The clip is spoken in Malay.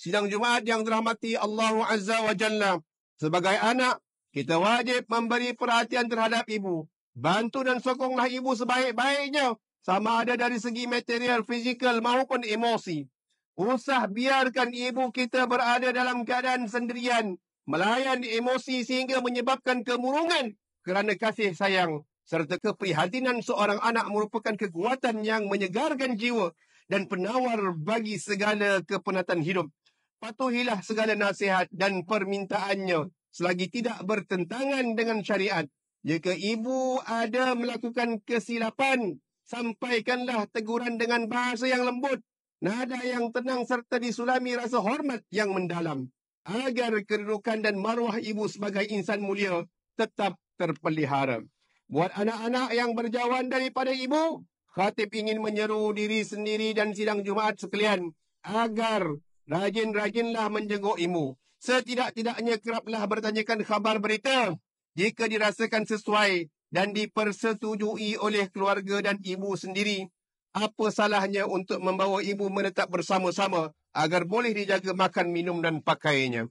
sidang Jumaat yang dirahmati Allah Azza wa Jalla. Sebagai anak, kita wajib memberi perhatian terhadap ibu. Bantu dan sokonglah ibu sebaik-baiknya, sama ada dari segi material, fizikal maupun emosi. Usah biarkan ibu kita berada dalam keadaan sendirian, melayan emosi sehingga menyebabkan kemurungan, kerana kasih sayang serta keprihatinan seorang anak merupakan kekuatan yang menyegarkan jiwa dan penawar bagi segala kepenatan hidup. Patuhilah segala nasihat dan permintaannya selagi tidak bertentangan dengan syariat. Jika ibu ada melakukan kesilapan, sampaikanlah teguran dengan bahasa yang lembut, nada yang tenang serta disulami rasa hormat yang mendalam, agar kedudukan dan maruah ibu sebagai insan mulia tetap terpelihara. Buat anak-anak yang berjauhan daripada ibu, khatib ingin menyeru diri sendiri dan sidang Jumaat sekalian agar rajin-rajinlah menjenguk ibu. Setidak-tidaknya keraplah bertanyakan khabar berita jika dirasakan sesuai dan dipersetujui oleh keluarga dan ibu sendiri. Apa salahnya untuk membawa ibu menetap bersama-sama agar boleh dijaga makan, minum dan pakaiannya.